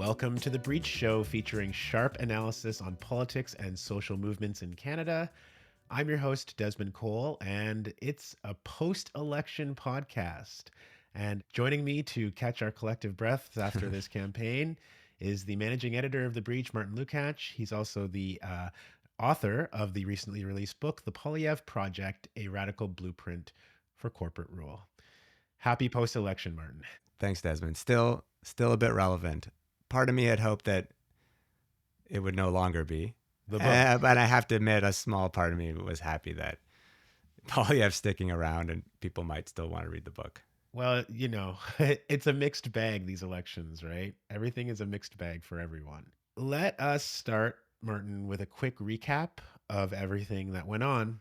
Welcome to The Breach Show, featuring sharp analysis on politics and social movements in Canada. I'm your host, Desmond Cole, and it's a post-election podcast. And joining me to catch our collective breaths after this campaign is the managing editor of The Breach, Martin Lukacs. He's also the author of the recently released book, The Poilievre Project, A Radical Blueprint for Corporate Rule. Happy post-election, Martin. Thanks, Desmond. Still a bit relevant. Part of me had hoped that it would no longer be. The book. But I have to admit, a small part of me was happy that Poilievre's sticking around and people might still want to read the book. Well, you know, it's a mixed bag, these elections, right? Everything is a mixed bag for everyone. Let us start, Martin, with a quick recap of everything that went on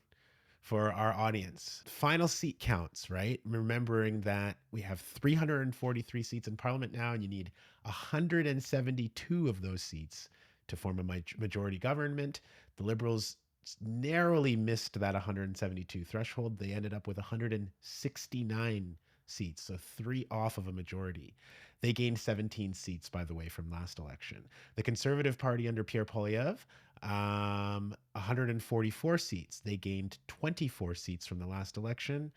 for our audience. Final seat counts, right? Remembering that we have 343 seats in Parliament now, and you need 172 of those seats to form a majority government. The Liberals narrowly missed that 172 threshold. They ended up with 169 seats, so 3 off of a majority. They gained 17 seats, by the way, from last election. The Conservative Party under Pierre Poilievre, 144 seats. They gained 24 seats from the last election,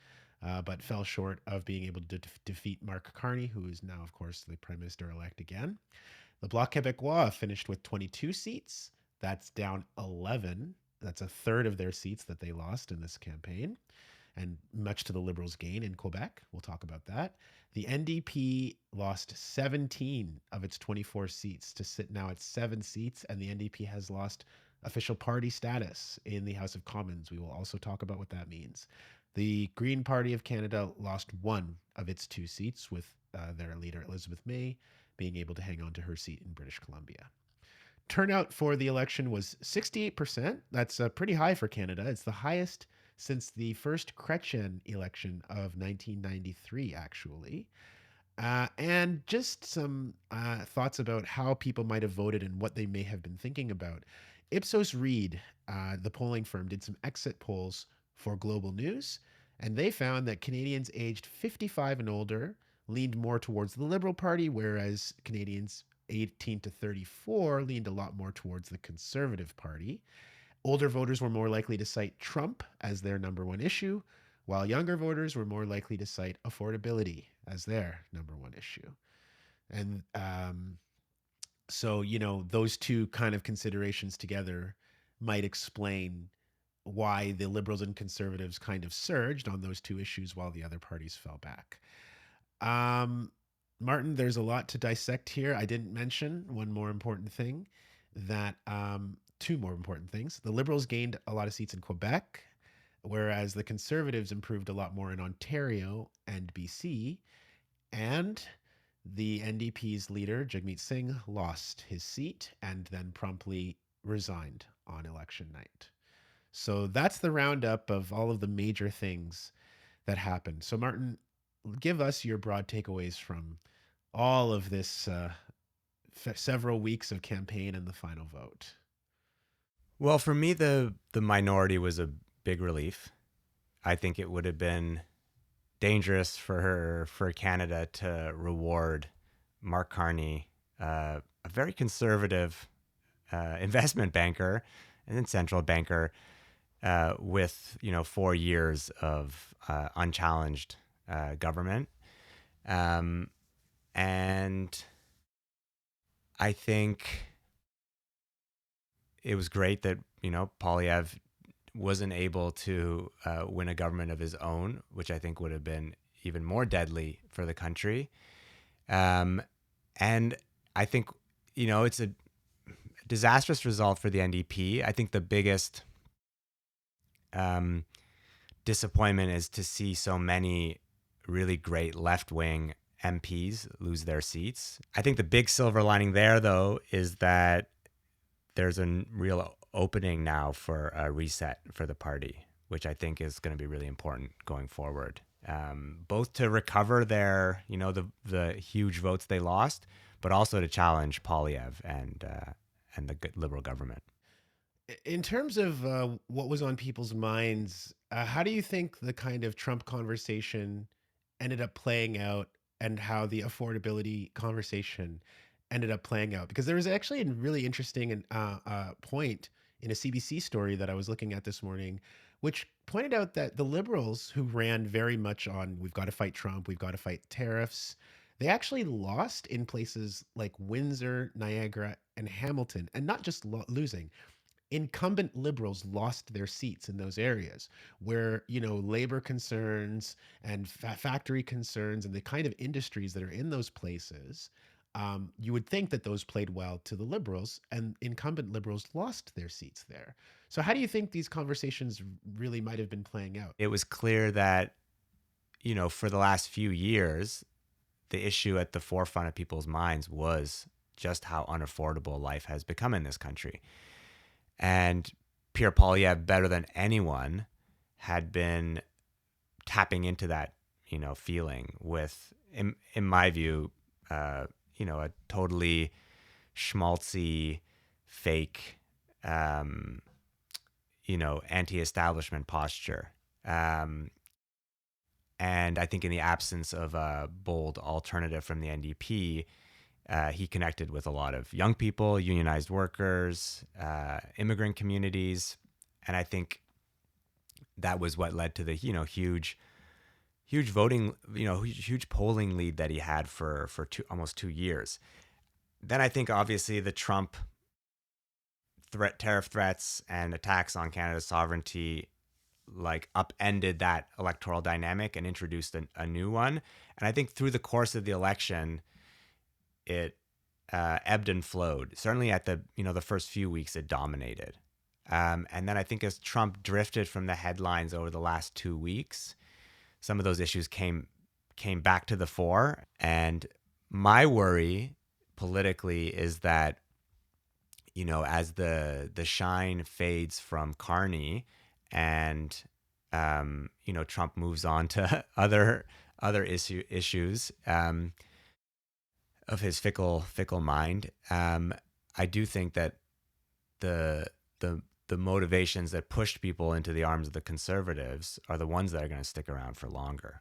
but fell short of being able to defeat Mark Carney, who is now, of course, the Prime Minister-elect again. The Bloc Québécois finished with 22 seats. That's down 11. That's a third of their seats that they lost in this campaign, and much to the Liberals' gain in Quebec. We'll talk about that. The NDP lost 17 of its 24 seats to sit now at 7 seats, and the NDP has lost official party status in the House of Commons. We will also talk about what that means. The Green Party of Canada lost 1 of its 2 seats, with their leader, Elizabeth May, being able to hang on to her seat in British Columbia. Turnout for the election was 68%. That's pretty high for Canada. It's the highest since the first Chrétien election of 1993, actually. And just some thoughts about how people might have voted and what they may have been thinking about. Ipsos Reid, the polling firm, did some exit polls for Global News, and they found that Canadians aged 55 and older leaned more towards the Liberal Party, whereas Canadians 18 to 34 leaned a lot more towards the Conservative Party. Older voters were more likely to cite Trump as their number one issue, while younger voters were more likely to cite affordability as their number one issue. And so, you know, those two kind of considerations together might explain why the Liberals and Conservatives kind of surged on those two issues while the other parties fell back. Martin, there's a lot to dissect here. I didn't mention one more important thing, that two more important things. The Liberals gained a lot of seats in Quebec, whereas the Conservatives improved a lot more in Ontario and BC. And the NDP's leader, Jagmeet Singh, lost his seat and then promptly resigned on election night. So that's the roundup of all of the major things that happened. So Martin, give us your broad takeaways from all of this several weeks of campaign and the final vote. Well, for me, the minority was a big relief. I think it would have been dangerous for Canada to reward Mark Carney, a very conservative investment banker and then central banker, with 4 years of unchallenged government. And I think it was great that, Poilievre wasn't able to win a government of his own, which I think would have been even more deadly for the country. And I think, it's a disastrous result for the NDP. I think the biggest disappointment is to see so many really great left-wing MPs lose their seats. I think the big silver lining there, though, is that there's a real opening now for a reset for the party, which I think is going to be really important going forward, both to recover their, the huge votes they lost, but also to challenge Poilievre and the Liberal government. In terms of what was on people's minds, how do you think the kind of Trump conversation ended up playing out, and how the affordability conversation ended up playing out? Because there was actually a really interesting point in a CBC story that I was looking at this morning, which pointed out that the Liberals, who ran very much on we've got to fight Trump, we've got to fight tariffs, they actually lost in places like Windsor, Niagara, and Hamilton, and not just losing. Incumbent Liberals lost their seats in those areas where, labor concerns and factory concerns and the kind of industries that are in those places. You would think that those played well to the Liberals, and incumbent Liberals lost their seats there. So, how do you think these conversations really might have been playing out? It was clear that, for the last few years, the issue at the forefront of people's minds was just how unaffordable life has become in this country. And Pierre Poilievre, better than anyone, had been tapping into that, feeling with, in my view, a totally schmaltzy, fake, anti-establishment posture. And I think in the absence of a bold alternative from the NDP, he connected with a lot of young people, unionized workers, immigrant communities. And I think that was what led to the, huge voting, huge polling lead that he had for almost 2 years. Then I think obviously the Trump tariff threats and attacks on Canada's sovereignty upended that electoral dynamic and introduced a new one. And I think through the course of the election, it ebbed and flowed. Certainly at the first few weeks, it dominated. And then I think as Trump drifted from the headlines over the last 2 weeks, some of those issues came back to the fore. And my worry politically is that, as the shine fades from Carney and, Trump moves on to other issues, of his fickle mind. I do think that the motivations that pushed people into the arms of the conservatives are the ones that are going to stick around for longer.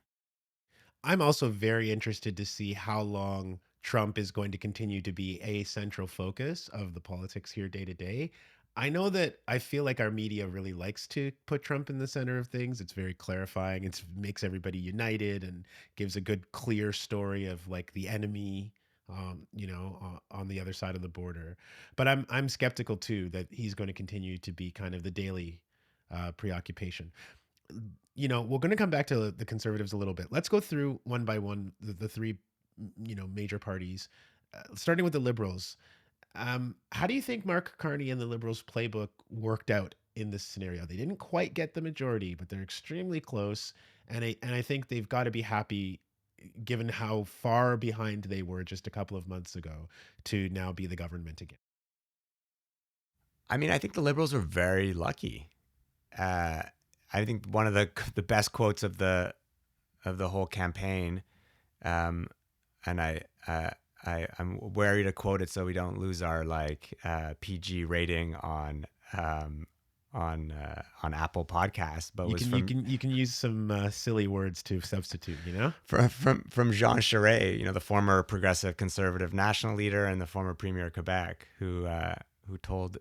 I'm also very interested to see how long Trump is going to continue to be a central focus of the politics here day to day. I know that I feel like our media really likes to put Trump in the center of things. It's very clarifying. It makes everybody united and gives a good, clear story of the enemy, on the other side of the border. But I'm skeptical too that he's going to continue to be kind of the daily preoccupation. We're going to come back to the conservatives a little bit. Let's go through one by one the three, major parties, starting with the Liberals. How do you think Mark Carney and the Liberals' playbook worked out in this scenario? They didn't quite get the majority, but they're extremely close, and I think they've got to be happy, given how far behind they were just a couple of months ago, to now be the government again. I mean, I think the Liberals are very lucky. I think one of the best quotes of the whole campaign, and I'm wary to quote it so we don't lose our PG rating on Apple Podcasts. But you can use some silly words to substitute. From Jean Charest, the former progressive conservative national leader and the former premier of Quebec, who told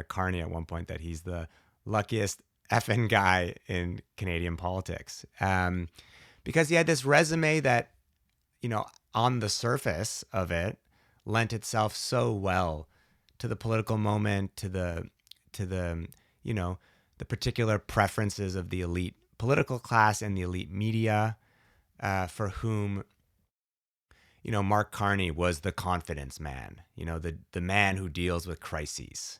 Carney at one point that he's the luckiest effing guy in Canadian politics, because he had this resume that, on the surface of it, lent itself so well to the political moment, to the particular preferences of the elite political class and the elite media, for whom, Mark Carney was the confidence man, the man who deals with crises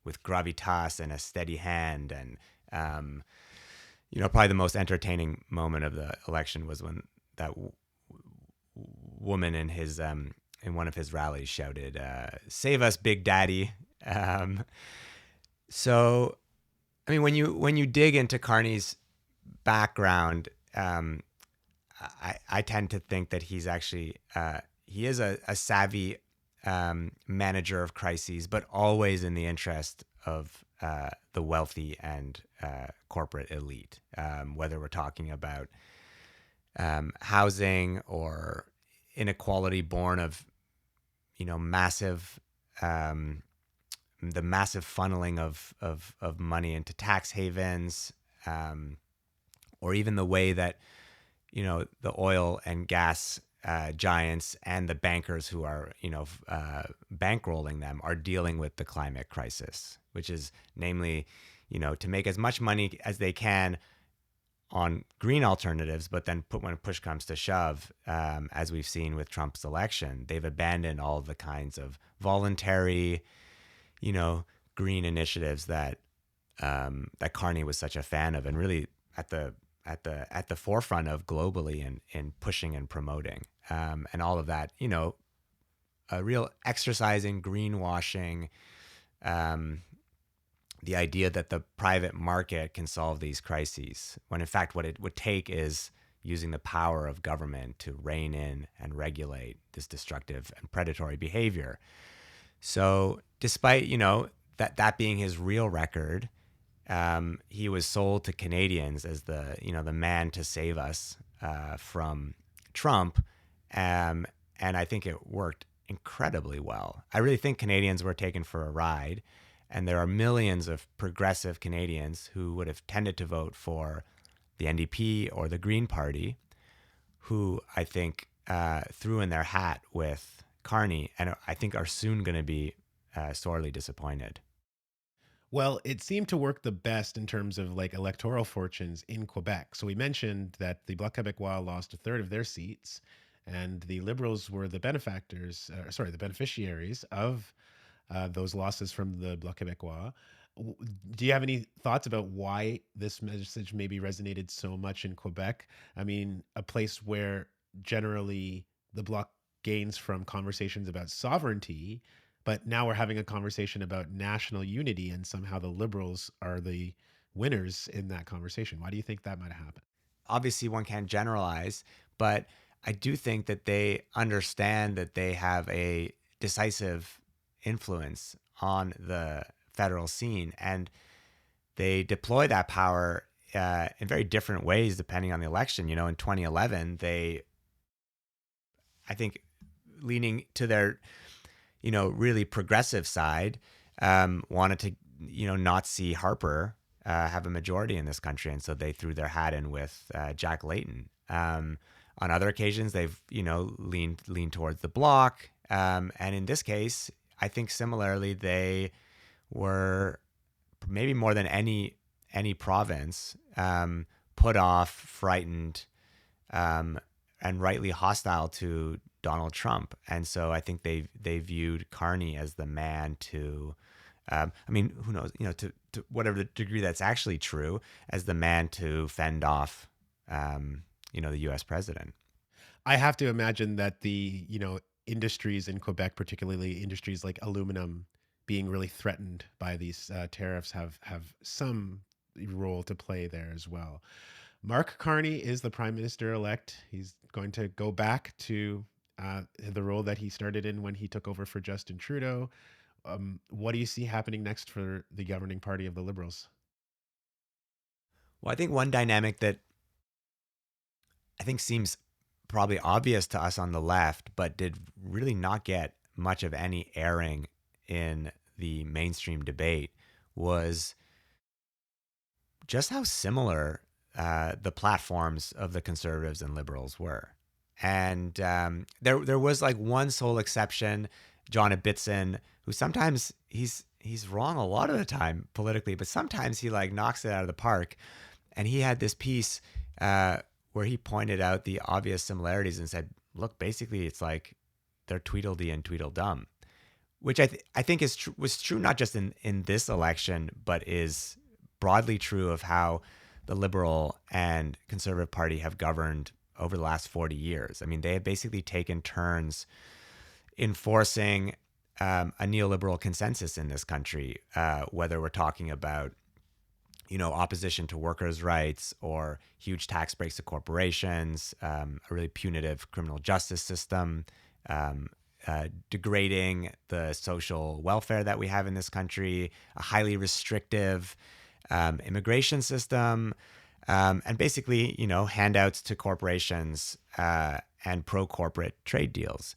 with gravitas and a steady hand. And, probably the most entertaining moment of the election was when that woman in his in one of his rallies shouted, "Save us, Big Daddy." So, I mean, when you dig into Carney's background, I tend to think that he's actually he is a savvy manager of crises, but always in the interest of the wealthy and corporate elite, whether we're talking about housing or inequality born of massive the massive funneling of money into tax havens, or even the way that the oil and gas giants and the bankers who are bankrolling them are dealing with the climate crisis, which is namely to make as much money as they can on green alternatives, but then when push comes to shove, as we've seen with Trump's election, they've abandoned all the kinds of voluntary, green initiatives that Carney was such a fan of, and really at the forefront of globally in pushing and promoting, and all of that, a real exercise in greenwashing. The idea that the private market can solve these crises, when in fact what it would take is using the power of government to rein in and regulate this destructive and predatory behavior. So despite, that being his real record, he was sold to Canadians as the man to save us from Trump. And I think it worked incredibly well. I really think Canadians were taken for a ride. And there are millions of progressive Canadians who would have tended to vote for the NDP or the Green Party, who I think threw in their hat with Carney, and I think are soon going to be sorely disappointed. Well, it seemed to work the best in terms of like electoral fortunes in Quebec. So we mentioned that the Bloc Québécois lost a third of their seats, and the Liberals were the the beneficiaries of those losses from the Bloc Québécois. Do you have any thoughts about why this message maybe resonated so much in Quebec? I mean, a place where generally the Bloc gains from conversations about sovereignty, but now we're having a conversation about national unity, and somehow the Liberals are the winners in that conversation. Why do you think that might have happened? Obviously, one can't generalize, but I do think that they understand that they have a decisive influence on the federal scene, and they deploy that power in very different ways depending on the election. In 2011, I think, leaning to their really progressive side, wanted to not see Harper have a majority in this country, and so they threw their hat in with Jack Layton. On other occasions, they've leaned towards the Bloc, and in this case, I think similarly they were, maybe more than any province, put off, frightened, and rightly hostile to Donald Trump. And so I think they viewed Carney as the man to, who knows, to whatever the degree that's actually true, as the man to fend off, the U.S. president. I have to imagine that the, industries in Quebec, particularly industries like aluminum, being really threatened by these tariffs, have some role to play there as well. Mark Carney is the prime minister elect. He's going to go back to the role that he started in when he took over for Justin Trudeau. What do you see happening next for the governing party of the Liberals? Well, I think one dynamic that I think seems probably obvious to us on the left, but did really not get much of any airing in the mainstream debate, was just how similar the platforms of the Conservatives and Liberals were. And there was like one sole exception, John Ibbitson, who sometimes he's wrong a lot of the time politically, but sometimes he like knocks it out of the park. And he had this piece where he pointed out the obvious similarities and said, look, basically it's like they're Tweedledee and Tweedledum, which I think was true not just in this election, but is broadly true of how the Liberal and Conservative Party have governed over the last 40 years. I mean, they have basically taken turns enforcing a neoliberal consensus in this country, whether we're talking about opposition to workers' rights or huge tax breaks to corporations, a really punitive criminal justice system, degrading the social welfare that we have in this country, a highly restrictive immigration system, and basically, handouts to corporations and pro-corporate trade deals.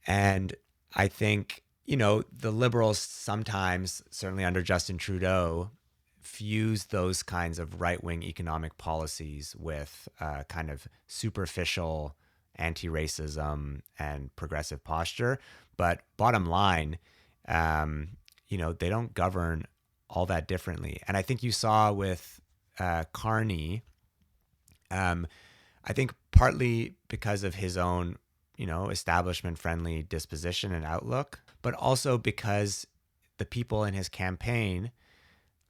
And I think, the Liberals sometimes, certainly under Justin Trudeau, fuse those kinds of right-wing economic policies with kind of superficial anti-racism and progressive posture. But bottom line, they don't govern all that differently. And I think you saw with Carney, I think partly because of his own, establishment-friendly disposition and outlook, but also because the people in his campaign,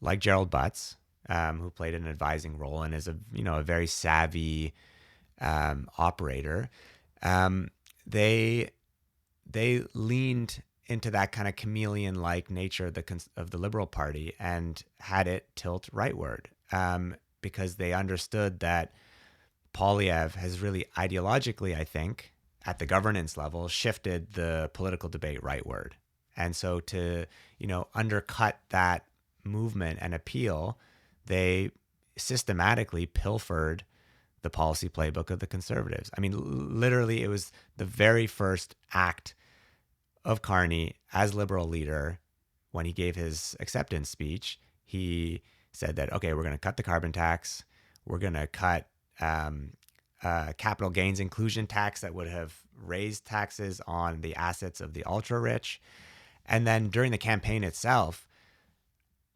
like Gerald Butts, who played an advising role and is a very savvy operator, they leaned into that kind of chameleon-like nature of the Liberal Party and had it tilt rightward, because they understood that Poilievre has really ideologically, I think, at the governance level, shifted the political debate rightward. And so to, undercut that movement and appeal, they systematically pilfered the policy playbook of the Conservatives. I mean, literally, it was the very first act of Carney as Liberal leader when he gave his acceptance speech. He said that, okay, we're going to cut the carbon tax. We're going to cut capital gains inclusion tax that would have raised taxes on the assets of the ultra rich. And then during the campaign itself,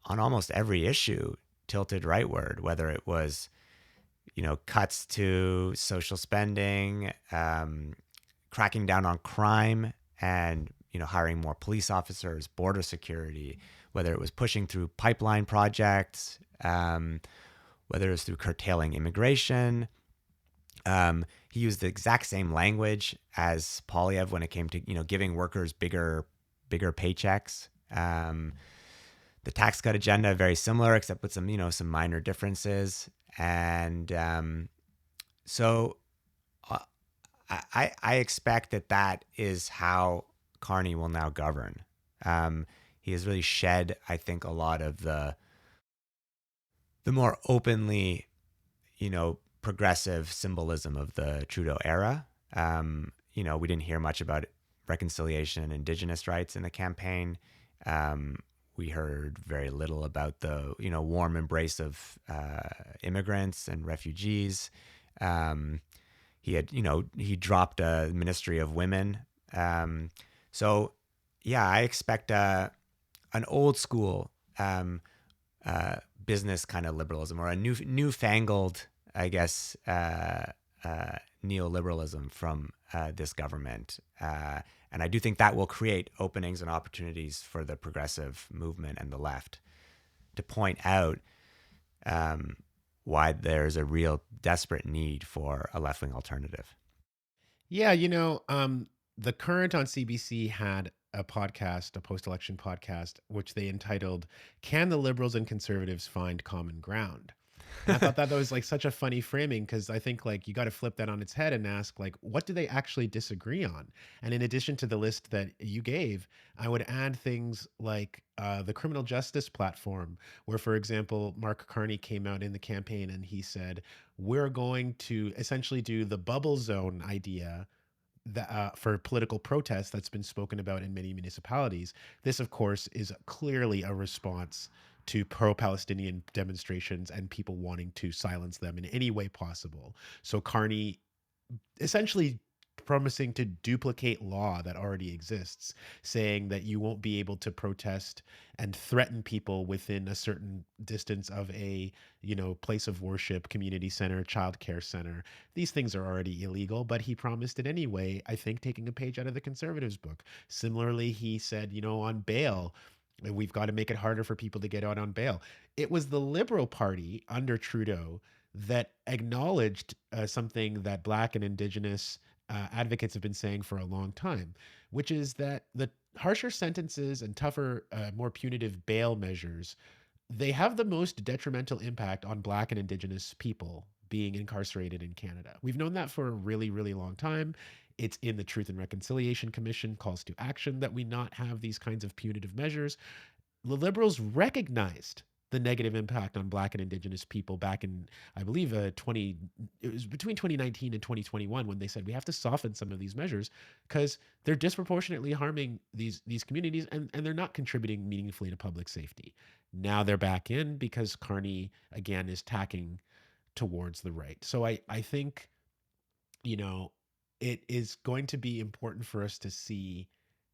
on almost every issue, tilted rightward, whether it was, cuts to social spending, cracking down on crime, and, hiring more police officers, border security, whether it was pushing through pipeline projects, whether it was through curtailing immigration. He used the exact same language as Poilievre when it came to, giving workers bigger paychecks. The tax cut agenda, very similar, except with some minor differences. And so I expect that is how Carney will now govern. He has really shed, I think, a lot of the more openly, progressive symbolism of the Trudeau era. We didn't hear much about reconciliation and Indigenous rights in the campaign. We heard very little about the, warm embrace of immigrants and refugees. He dropped a Ministry of Women. So, yeah, I expect an old school business kind of liberalism, or a newfangled, I guess, neoliberalism from this government. And I do think that will create openings and opportunities for the progressive movement and the left to point out why there's a real desperate need for a left-wing alternative. Yeah, The Current on CBC had a podcast, a post-election podcast, which they entitled "Can the Liberals and Conservatives Find Common Ground?" And I thought that was like such a funny framing, because I think like you got to flip that on its head and ask, like, what do they actually disagree on? And in addition to the list that you gave, I would add things like the criminal justice platform, where, for example, Mark Carney came out in the campaign and he said, we're going to essentially do the bubble zone idea that, for political protest that's been spoken about in many municipalities. This, of course, is clearly a response to pro-Palestinian demonstrations and people wanting to silence them in any way possible. So Carney essentially promising to duplicate law that already exists, saying that you won't be able to protest and threaten people within a certain distance of a, place of worship, community center, childcare center. These things are already illegal, but he promised it anyway, I think taking a page out of the Conservatives' book. Similarly, he said, on bail, we've got to make it harder for people to get out on bail. It was the Liberal Party under Trudeau that acknowledged something that Black and Indigenous advocates have been saying for a long time, which is that the harsher sentences and tougher, more punitive bail measures, they have the most detrimental impact on Black and Indigenous people being incarcerated in Canada. We've known that for a really, really long time. It's in the Truth and Reconciliation Commission calls to action that we not have these kinds of punitive measures. The Liberals recognized the negative impact on Black and Indigenous people back in, I believe, it was between 2019 and 2021 when they said we have to soften some of these measures because they're disproportionately harming these communities, and they're not contributing meaningfully to public safety. Now they're back in because Carney again is tacking towards the right. So I think, you know, it is going to be important for us to see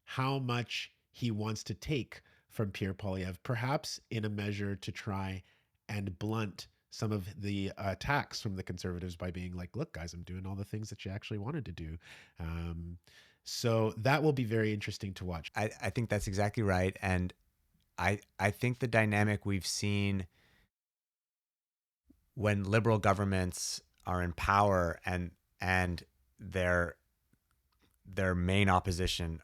how much he wants to take from Pierre Poilievre, perhaps in a measure to try and blunt some of the attacks from the Conservatives by being like, look, guys, I'm doing all the things that you actually wanted to do. Um, so that will be very interesting to watch. I think that's exactly right. And I think the dynamic we've seen when liberal governments are in power and their main opposition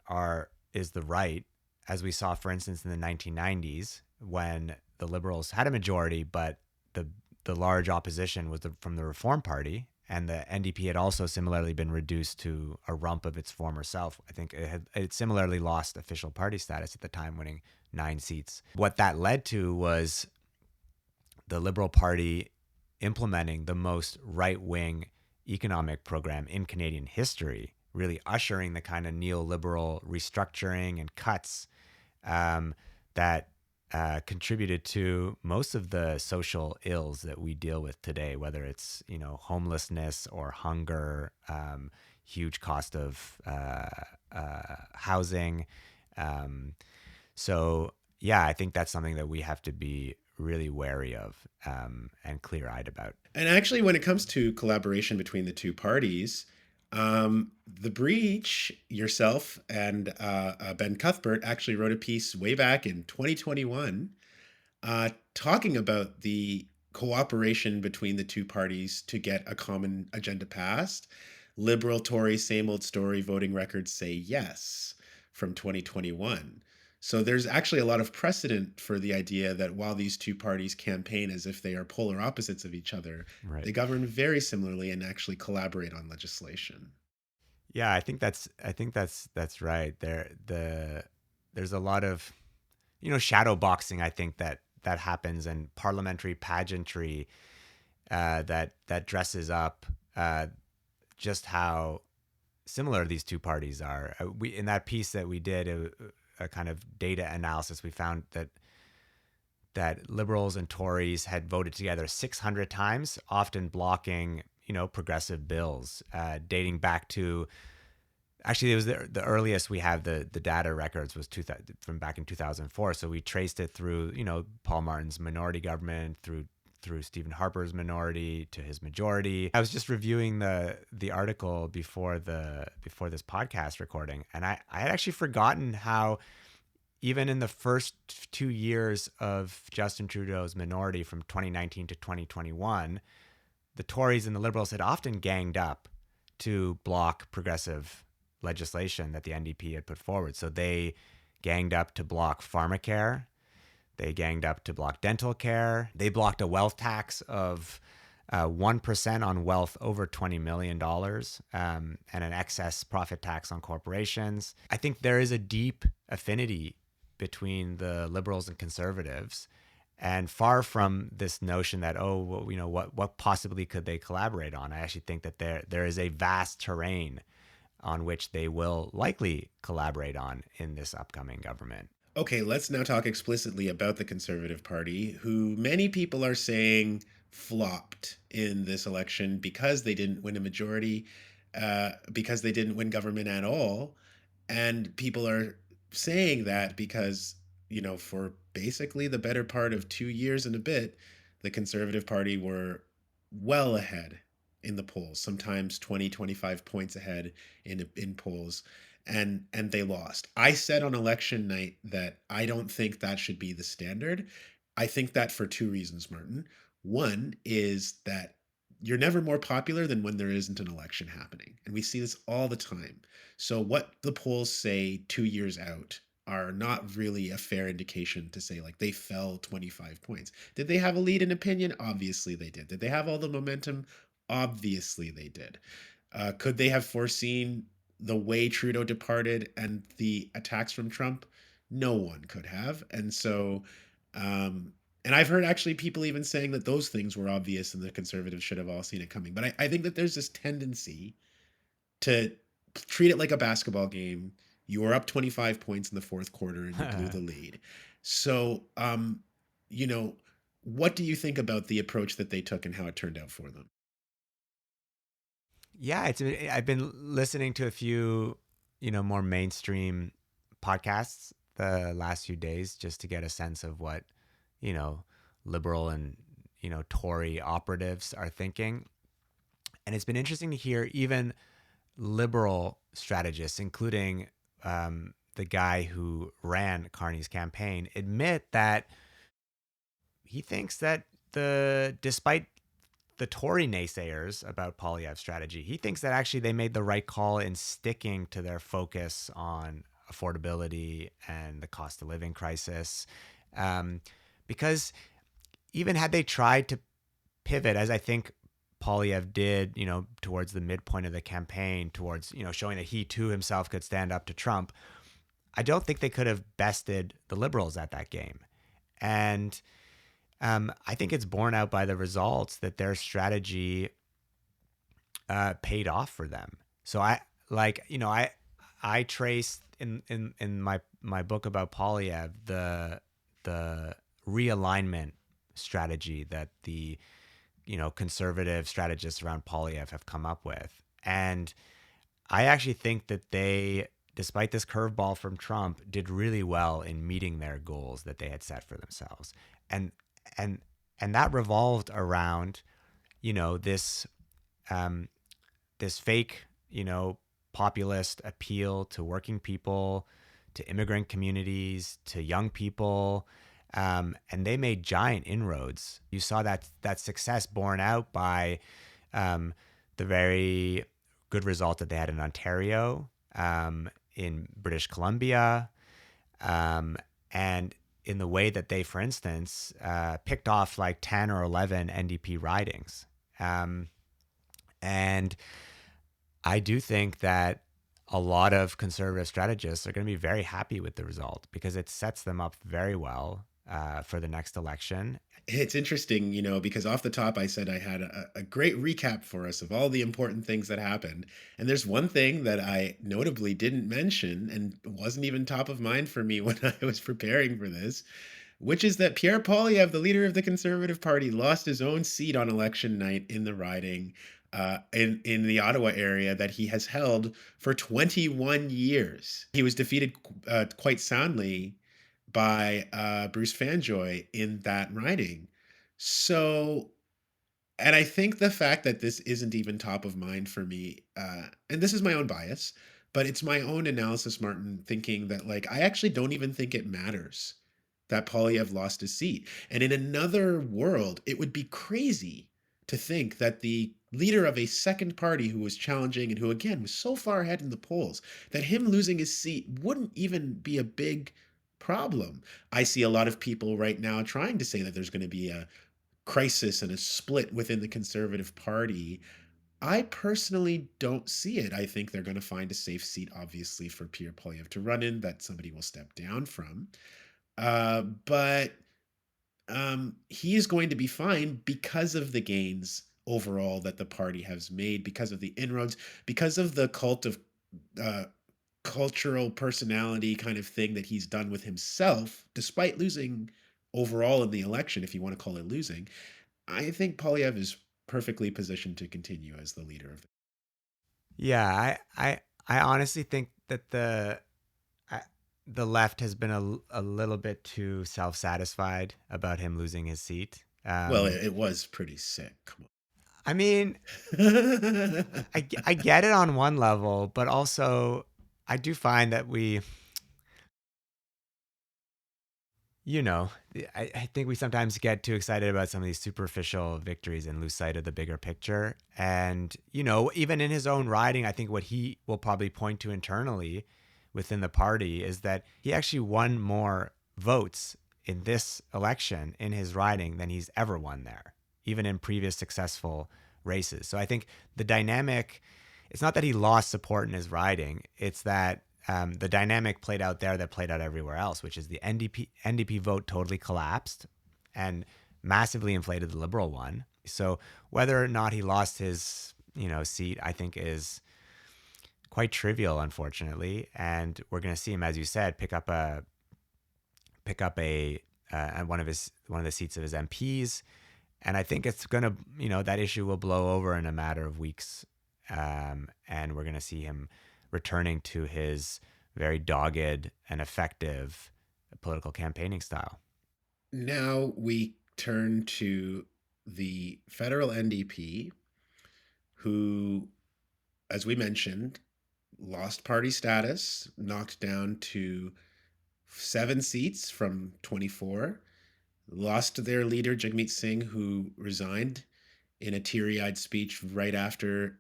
is the right, as we saw, for instance, in the 1990s when the liberals had a majority, but the large opposition was from the Reform Party, and the NDP had also similarly been reduced to a rump of its former self. I think it similarly lost official party status at the time, winning 9 seats. What that led to was the Liberal Party implementing the most right-wing economic program in Canadian history, really ushering the kind of neoliberal restructuring and cuts that contributed to most of the social ills that we deal with today, whether it's homelessness or hunger, huge cost of housing. So yeah, I think that's something that we have to be really wary of and clear-eyed about. And actually, when it comes to collaboration between the two parties, the Breach, yourself, and Ben Cuthbert actually wrote a piece way back in 2021 talking about the cooperation between the two parties to get a common agenda passed. Liberal, Tory, same old story, voting records say yes from 2021. So there's actually a lot of precedent for the idea that while these two parties campaign as if they are polar opposites of each other, Right. they govern very similarly and actually collaborate on legislation. Yeah, I think that's right. There's a lot of shadow boxing. I think that happens, and parliamentary pageantry that dresses up just how similar these two parties are. We in that piece that we did a kind of data analysis, we found that Liberals and Tories had voted together 600 times, often blocking progressive bills, dating back to, actually it was the earliest we have the data records was from back in 2004. So we traced it through Paul Martin's minority government, through Stephen Harper's minority to his majority. I was just reviewing the article before this podcast recording, and I had actually forgotten how even in the first 2 years of Justin Trudeau's minority from 2019 to 2021, the Tories and the Liberals had often ganged up to block progressive legislation that the NDP had put forward. So they ganged up to block pharmacare. They ganged up to block dental care. They blocked a wealth tax of 1% on wealth over $20 million and an excess profit tax on corporations. I think there is a deep affinity between the Liberals and Conservatives, and far from this notion that, what possibly could they collaborate on. I actually think that there is a vast terrain on which they will likely collaborate on in this upcoming government. Okay, let's now talk explicitly about the Conservative Party, who many people are saying flopped in this election because they didn't win a majority, because they didn't win government at all. And people are saying that because, for basically the better part of 2 years and a bit, the Conservative Party were well ahead in the polls, sometimes 20, 25 points ahead in polls, and they lost. I said on election night that I don't think that should be the standard. I think that for 2 reasons, Martin. One is that you're never more popular than when there isn't an election happening. And we see this all the time. So what the polls say 2 years out are not really a fair indication to say like they fell 25 points. Did they have a lead in opinion? Obviously they did. Did they have all the momentum? Obviously they did. Could they have foreseen the way Trudeau departed and the attacks from Trump? No one could have. And so And I've heard actually people even saying that those things were obvious and the Conservatives should have all seen it coming. But I think that there's this tendency to treat it like a basketball game. You were up 25 points in the fourth quarter and you blew the lead. So, you know, what do you think about the approach that they took and how it turned out for them? Yeah, I've been listening to a few, more mainstream podcasts the last few days just to get a sense of what, you know, liberal and, Tory operatives are thinking. And it's been interesting to hear even liberal strategists, including the guy who ran Carney's campaign, admit that he thinks that despite the Tory naysayers about Poilievre's strategy, he thinks that actually they made the right call in sticking to their focus on affordability and the cost of living crisis. Because even had they tried to pivot, as I think Poilievre did, towards the midpoint of the campaign, towards, showing that he too himself could stand up to Trump, I don't think they could have bested the Liberals at that game. And I think it's borne out by the results that their strategy paid off for them. So I traced in my book about Poilievre the realignment strategy that the conservative strategists around Poilievre have come up with, and I actually think that they, despite this curveball from Trump, did really well in meeting their goals that they had set for themselves, and and and that revolved around this this fake populist appeal to working people, to immigrant communities, to young people, and they made giant inroads. You saw that success borne out by the very good result that they had in Ontario, in British Columbia, and in the way that they, for instance, picked off like 10 or 11 NDP ridings. And I do think that a lot of conservative strategists are going to be very happy with the result because it sets them up very well for the next election. It's interesting, because off the top, I said I had a great recap for us of all the important things that happened. And there's one thing that I notably didn't mention and wasn't even top of mind for me when I was preparing for this, which is that Pierre Poilievre, the leader of the Conservative Party, lost his own seat on election night in the riding in the Ottawa area that he has held for 21 years. He was defeated quite soundly by Bruce Fanjoy in that riding. So, and I think the fact that this isn't even top of mind for me, and this is my own bias, but it's my own analysis, Martin, thinking that like I actually don't even think it matters that Polyev lost his seat. And in another world, it would be crazy to think that the leader of a second party who was challenging and who again was so far ahead in the polls that him losing his seat wouldn't even be a big problem. I see a lot of people right now trying to say that there's going to be a crisis and a split within the Conservative Party. I personally don't see it. I think they're going to find a safe seat, obviously, for Pierre Poilievre to run in that somebody will step down from. But he is going to be fine because of the gains overall that the party has made, because of the inroads, because of the cult of uh, cultural personality kind of thing that he's done with himself, despite losing overall in the election, if you want to call it losing. I think Polyev is perfectly positioned to continue as the leader of the. Yeah, I honestly think that I- the left has been a little bit too self-satisfied about him losing his seat. Well, it was pretty sick. Come I mean, on. I get it on one level, but also I do find that you know, I think we sometimes get too excited about some of these superficial victories and lose sight of the bigger picture. And, even in his own riding, I think what he will probably point to internally within the party is that he actually won more votes in this election in his riding than he's ever won there, even in previous successful races. So I think the dynamic, it's not that he lost support in his riding, it's that the dynamic played out there that played out everywhere else, which is the NDP vote totally collapsed, and massively inflated the Liberal one. So whether or not he lost his, seat, I think is quite trivial, unfortunately. And we're going to see him, as you said, pick up a one of the seats of his MPs. And I think it's going to, that issue will blow over in a matter of weeks. And we're going to see him returning to his very dogged and effective political campaigning style. Now we turn to the federal NDP, who, as we mentioned, lost party status, knocked down to 7 seats from 24, lost their leader, Jagmeet Singh, who resigned in a teary-eyed speech right after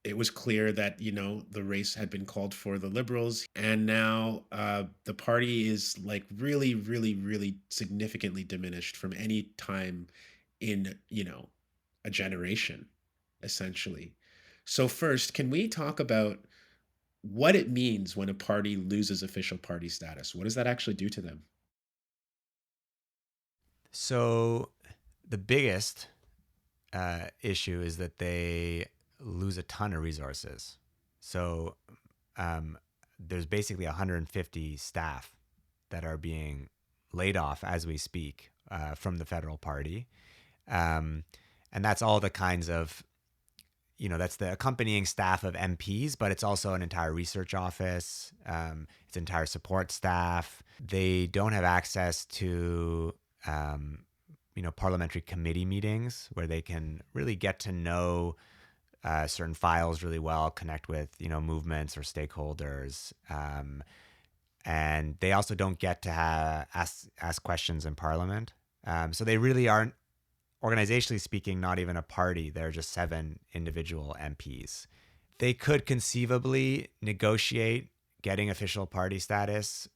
it was clear that the race had been called for the Liberals, and now the party is like really, really, really significantly diminished from any time in a generation, essentially. So first, can we talk about what it means when a party loses official party status? What does that actually do to them? So the biggest issue is that they lose a ton of resources. So there's basically 150 staff that are being laid off as we speak from the federal party. And that's all the kinds of, that's the accompanying staff of MPs, but it's also an entire research office. It's entire support staff. They don't have access to, parliamentary committee meetings where they can really get to know certain files really well, connect with, movements or stakeholders. And they also don't get to ask questions in Parliament. So they really aren't, organizationally speaking, not even a party. They're just 7 individual MPs. They could conceivably negotiate getting official party status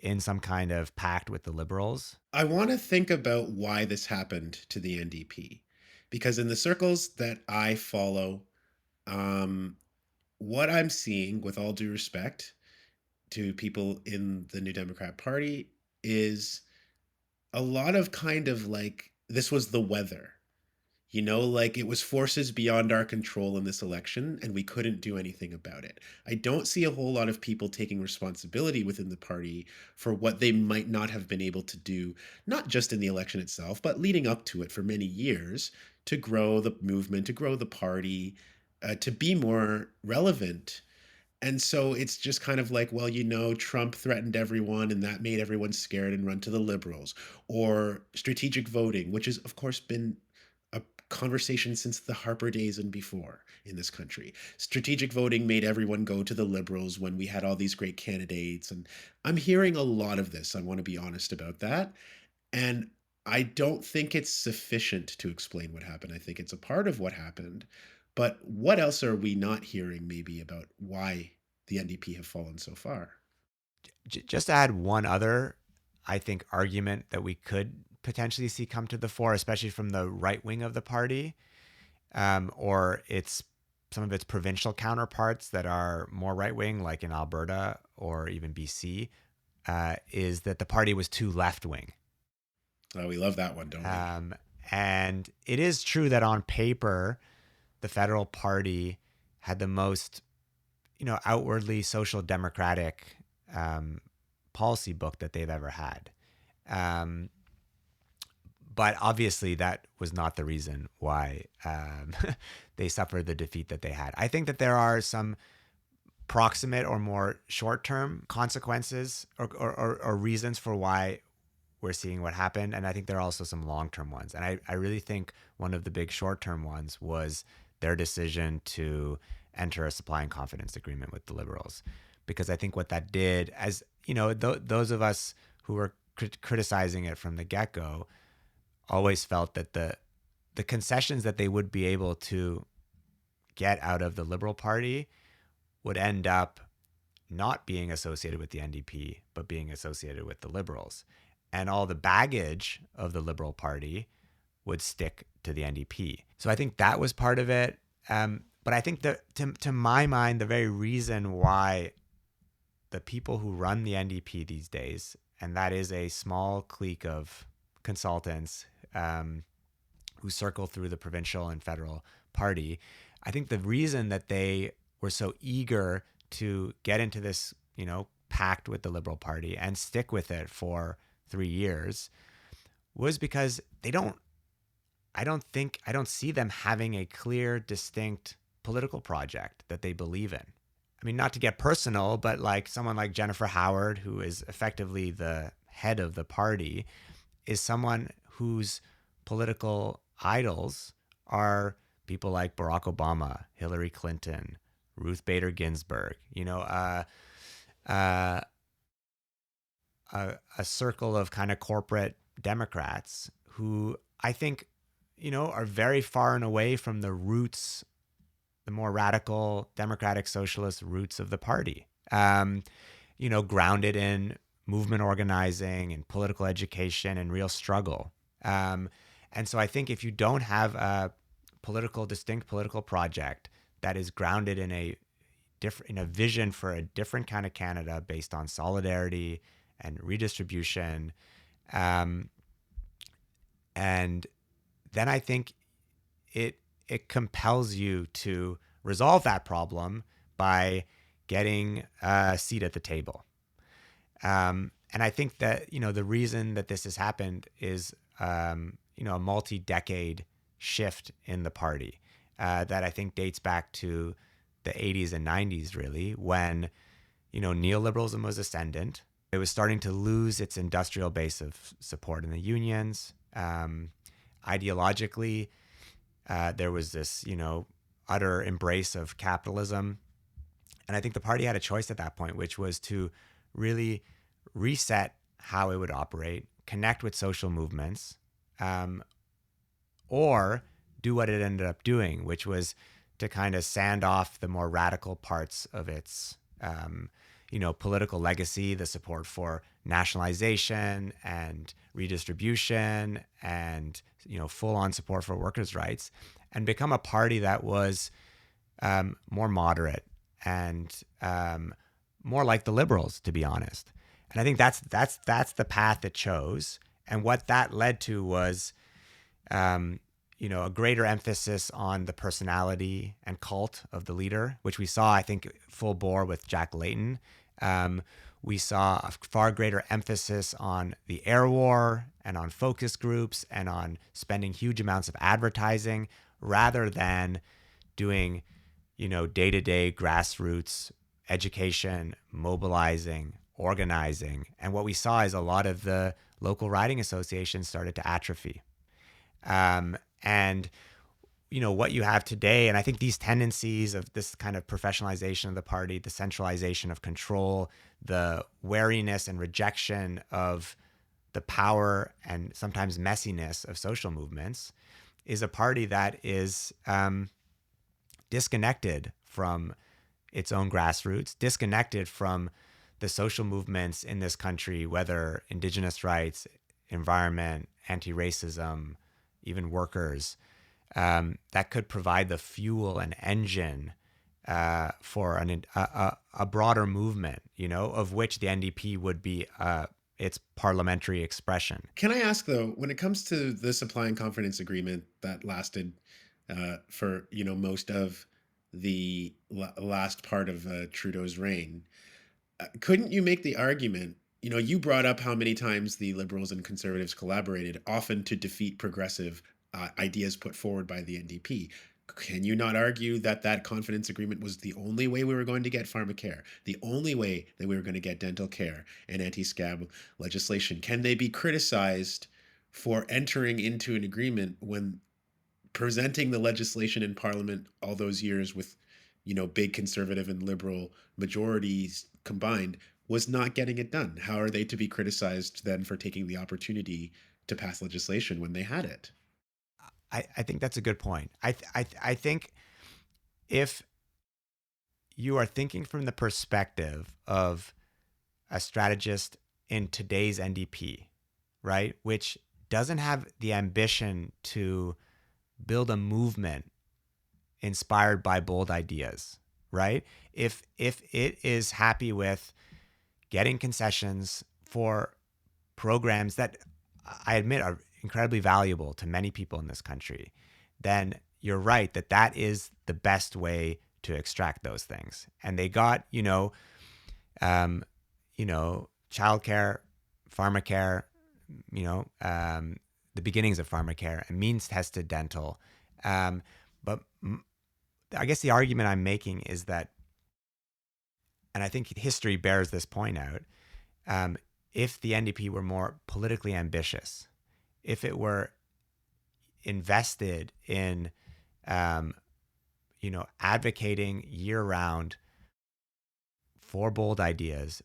in some kind of pact with the Liberals. I want to think about why this happened to the NDP, because in the circles that I follow, what I'm seeing, with all due respect to people in the New Democrat Party, is a lot of kind of like, this was the weather. Like it was forces beyond our control in this election, and we couldn't do anything about it. I don't see a whole lot of people taking responsibility within the party for what they might not have been able to do, not just in the election itself, but leading up to it for many years, to grow the movement, to grow the party, to be more relevant. And so it's just kind of like, well, Trump threatened everyone and that made everyone scared and run to the Liberals. Or strategic voting, which has, of course, been a conversation since the Harper days and before in this country. Strategic voting made everyone go to the Liberals when we had all these great candidates. And I'm hearing a lot of this. I want to be honest about that. And I don't think it's sufficient to explain what happened. I think it's a part of what happened. But what else are we not hearing maybe about why the NDP have fallen so far? Just to add one other, I think, argument that we could potentially see come to the fore, especially from the right wing of the party, or some of its provincial counterparts that are more right wing, like in Alberta or even BC, is that the party was too left wing. Oh, we love that one, don't we? And it is true that on paper, the federal party had the most, outwardly social democratic policy book that they've ever had. But obviously that was not the reason why they suffered the defeat that they had. I think that there are some proximate or more short-term consequences or reasons for why we're seeing what happened. And I think there are also some long-term ones. And I really think one of the big short-term ones was their decision to enter a supply and confidence agreement with the Liberals. Because I think what that did, as those of us who were criticizing it from the get-go always felt that the concessions that they would be able to get out of the Liberal Party would end up not being associated with the NDP, but being associated with the Liberals. And all the baggage of the Liberal Party would stick to the NDP. So I think that was part of it. But I think that to my mind, the very reason why the people who run the NDP these days and that is a small clique of consultants who circle through the provincial and federal party. I think the reason that they were so eager to get into this, pact with the Liberal Party and stick with it for 3 years was because I don't see them having a clear, distinct political project that they believe in. I mean, not to get personal, but like someone like Jennifer Howard, who is effectively the head of the party, is someone whose political idols are people like Barack Obama, Hillary Clinton, Ruth Bader Ginsburg, a circle of kind of corporate Democrats who I think, are very far and away from the roots, the more radical democratic socialist roots of the party, grounded in movement organizing and political education and real struggle. And so I think if you don't have a distinct political project that is grounded in a vision for a different kind of Canada based on solidarity and redistribution, and then I think it compels you to resolve that problem by getting a seat at the table. And I think that, the reason that this has happened is, a multi-decade shift in the party that I think dates back to the 80s and 90s, really, when, neoliberalism was ascendant. It was starting to lose its industrial base of support in the unions. Ideologically, there was this, utter embrace of capitalism. And I think the party had a choice at that point, which was to really reset how it would operate, connect with social movements, or do what it ended up doing, which was to kind of sand off the more radical parts of its, political legacy, the support for nationalization and redistribution and, full-on support for workers' rights, and become a party that was more moderate and more like the Liberals, to be honest. And I think that's the path it chose. And what that led to was, a greater emphasis on the personality and cult of the leader, which we saw, I think, full bore with Jack Layton. We saw a far greater emphasis on the air war and on focus groups and on spending huge amounts of advertising rather than doing, day-to-day grassroots education, mobilizing, organizing. And what we saw is a lot of the local riding associations started to atrophy. And, what you have today, and I think these tendencies of this kind of professionalization of the party, the centralization of control, the wariness and rejection of the power and sometimes messiness of social movements is a party that is disconnected from its own grassroots, disconnected from the social movements in this country, whether Indigenous rights, environment, anti-racism, even workers, that could provide the fuel and engine for a broader movement, of which the NDP would be its parliamentary expression. Can I ask, though, when it comes to the supply and confidence agreement that lasted for, most of the last part of Trudeau's reign, couldn't you make the argument, you brought up how many times the Liberals and Conservatives collaborated, often to defeat progressive ideas put forward by the NDP. Can you not argue that that confidence agreement was the only way we were going to get pharmacare, the only way that we were going to get dental care and anti-scab legislation? Can they be criticized for entering into an agreement when presenting the legislation in Parliament all those years with, big Conservative and Liberal majorities combined was not getting it done? How are they to be criticized then for taking the opportunity to pass legislation when they had it? I think that's a good point. I think if you are thinking from the perspective of a strategist in today's NDP, right, which doesn't have the ambition to build a movement inspired by bold ideas, right? If it is happy with getting concessions for programs that I admit are incredibly valuable to many people in this country, then you're right that is the best way to extract those things. And they got, childcare, pharmacare, the beginnings of pharmacare, and means-tested dental. But I guess the argument I'm making is that, and I think history bears this point out, if the NDP were more politically ambitious, if it were invested in, advocating year-round for bold ideas,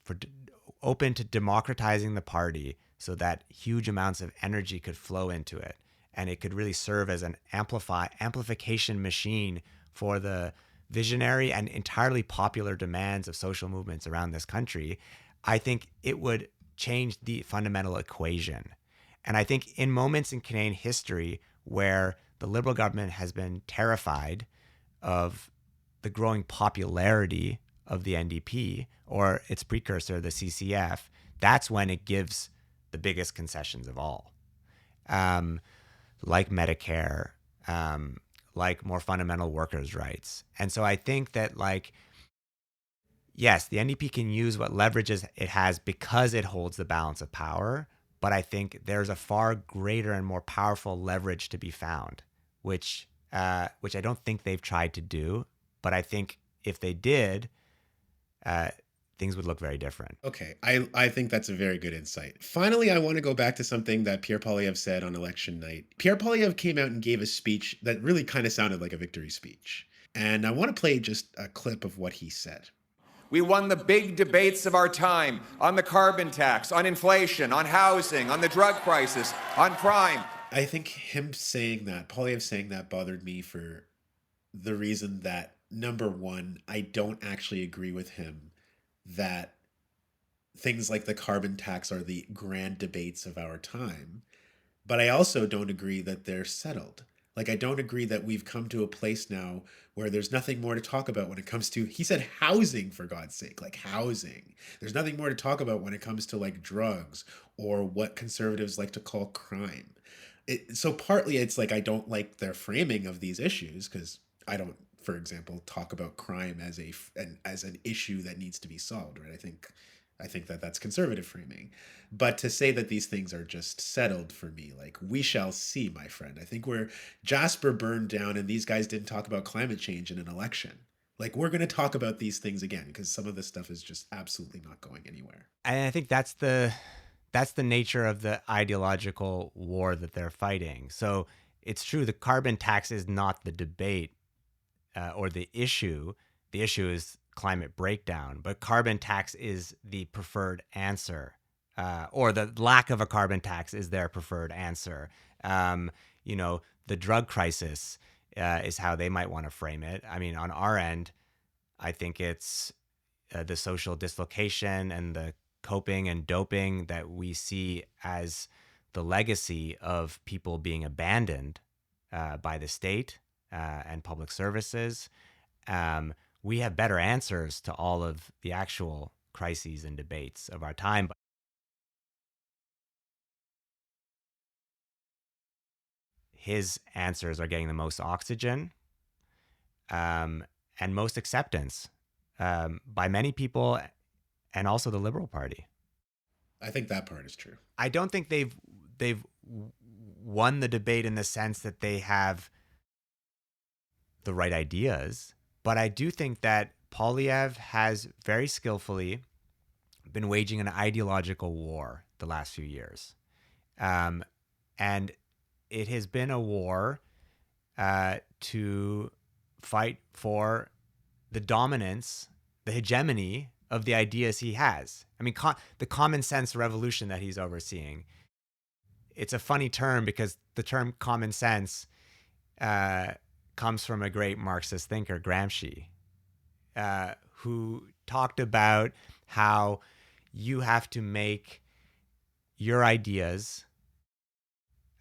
open to democratizing the party so that huge amounts of energy could flow into it, and it could really serve as an amplification machine for the visionary and entirely popular demands of social movements around this country, I think it would change the fundamental equation. And I think in moments in Canadian history where the Liberal government has been terrified of the growing popularity of the NDP or its precursor, the CCF, that's when it gives the biggest concessions of all, like Medicare, like more fundamental workers' rights. And so I think that, yes, the NDP can use what leverages it has because it holds the balance of power, but I think there's a far greater and more powerful leverage to be found, which I don't think they've tried to do. But I think if they did, things would look very different. Okay, I think that's a very good insight. Finally, I want to go back to something that Pierre Poilievre said on election night. Pierre Poilievre came out and gave a speech that really kind of sounded like a victory speech. And I want to play just a clip of what he said. We won the big debates of our time on the carbon tax, on inflation, on housing, on the drug crisis, on crime. I think him saying that, Poilievre saying that, bothered me for the reason that, number one, I don't actually agree with him that things like the carbon tax are the grand debates of our time. But I also don't agree that they're settled. I don't agree that we've come to a place now where there's nothing more to talk about when it comes to, he said housing, for God's sake, housing. There's nothing more to talk about when it comes to drugs or what conservatives like to call crime. So partly it's I don't like their framing of these issues because I don't, for example, talk about crime as an issue that needs to be solved, right? I think that that's conservative framing. But to say that these things are just settled for me, we shall see, my friend. I think where Jasper burned down and these guys didn't talk about climate change in an election. We're going to talk about these things again because some of this stuff is just absolutely not going anywhere. And I think that's the nature of the ideological war that they're fighting. So it's true, the carbon tax is not the debate or the issue. The issue is climate breakdown, but carbon tax is the preferred answer, or the lack of a carbon tax is their preferred answer. The drug crisis is how they might want to frame it. I mean, on our end, I think it's the social dislocation and the coping and doping that we see as the legacy of people being abandoned by the state and public services. We have better answers to all of the actual crises and debates of our time. His answers are getting the most oxygen and most acceptance by many people and also the Liberal Party. I think that part is true. I don't think they've won the debate in the sense that they have the right ideas. But I do think that Poilievre has very skillfully been waging an ideological war the last few years. And it has been a war to fight for the dominance, the hegemony of the ideas he has. I mean, the common sense revolution that he's overseeing. It's a funny term because the term common sense comes from a great Marxist thinker, Gramsci, who talked about how you have to make your ideas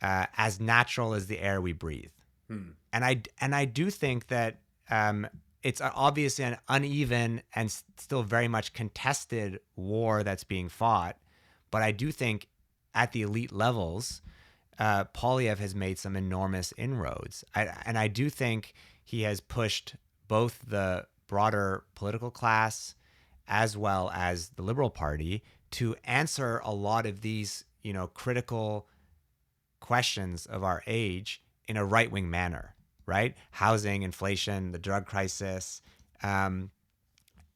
as natural as the air we breathe. And I do think that it's obviously an uneven and still very much contested war that's being fought, but I do think at the elite levels, Poilievre has made some enormous inroads. And I do think he has pushed both the broader political class as well as the Liberal Party to answer a lot of these, critical questions of our age in a right-wing manner, right? Housing, inflation, the drug crisis. And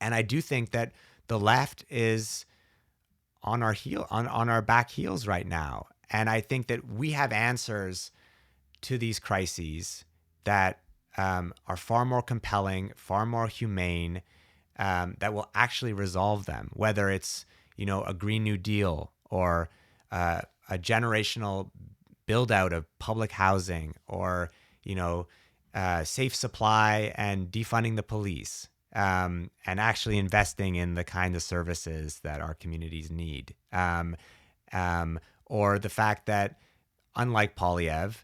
I do think that the left is on our back heels right now. And I think that we have answers to these crises that are far more compelling, far more humane, that will actually resolve them, whether it's, a Green New Deal or a generational build out of public housing or, safe supply and defunding the police, and actually investing in the kind of services that our communities need. Or the fact that, unlike Poilievre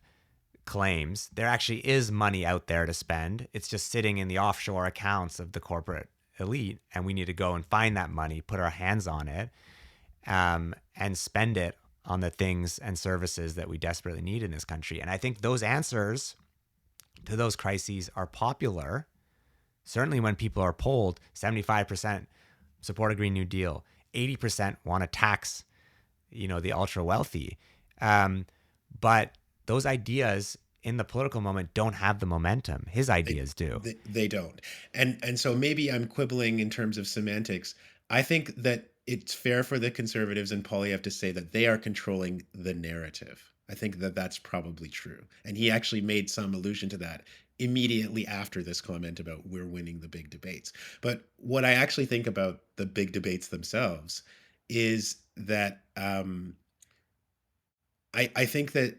claims, there actually is money out there to spend. It's just sitting in the offshore accounts of the corporate elite, and we need to go and find that money, put our hands on it, and spend it on the things and services that we desperately need in this country. And I think those answers to those crises are popular. Certainly when people are polled, 75% support a Green New Deal, 80% want to tax, the ultra wealthy. But those ideas in the political moment don't have the momentum. His ideas do. They don't. And so maybe I'm quibbling in terms of semantics. I think that it's fair for the Conservatives and Poilievre to say that they are controlling the narrative. I think that that's probably true. And he actually made some allusion to that immediately after this comment about we're winning the big debates. But what I actually think about the big debates themselves is that I think that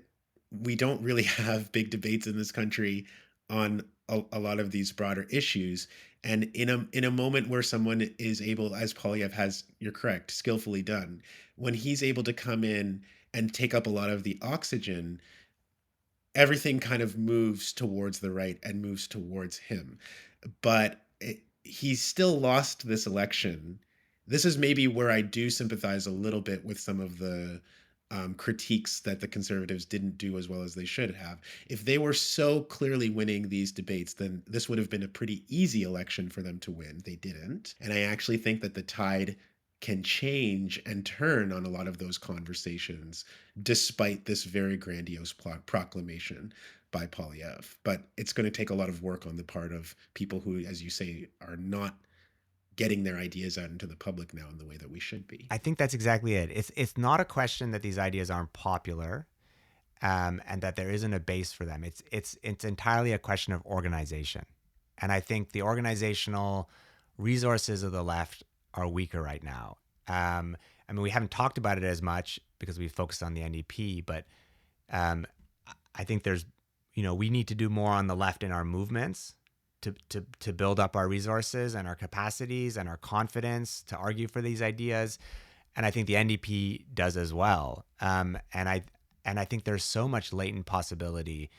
we don't really have big debates in this country on a lot of these broader issues. And in a moment where someone is able, as Poilievre has, you're correct, skillfully done, when he's able to come in and take up a lot of the oxygen, everything kind of moves towards the right and moves towards him. But he's still lost this election. This is maybe where I do sympathize a little bit with some of the critiques that the Conservatives didn't do as well as they should have. If they were so clearly winning these debates, then this would have been a pretty easy election for them to win. They didn't. And I actually think that the tide can change and turn on a lot of those conversations, despite this very grandiose proclamation by Poilievre. But it's going to take a lot of work on the part of people who, as you say, are not getting their ideas out into the public now in the way that we should be. I think that's exactly it. It's not a question that these ideas aren't popular, and that there isn't a base for them. It's entirely a question of organization. And I think the organizational resources of the left are weaker right now. We haven't talked about it as much because we focused on the NDP, but I think there's, we need to do more on the left in our movements to build up our resources and our capacities and our confidence to argue for these ideas. And I think the NDP does as well. And I think there's so much latent possibility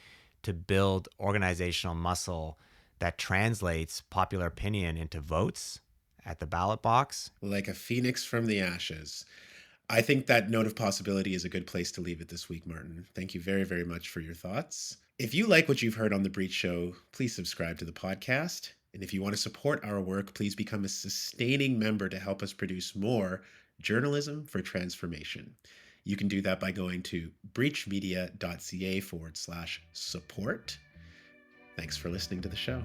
to build organizational muscle that translates popular opinion into votes at the ballot box. Like a phoenix from the ashes. I think that note of possibility is a good place to leave it this week, Martin. Thank you very, very much for your thoughts. If you like what you've heard on The Breach Show, please subscribe to the podcast. And if you want to support our work, please become a sustaining member to help us produce more journalism for transformation. You can do that by going to breachmedia.ca/support. Thanks for listening to the show.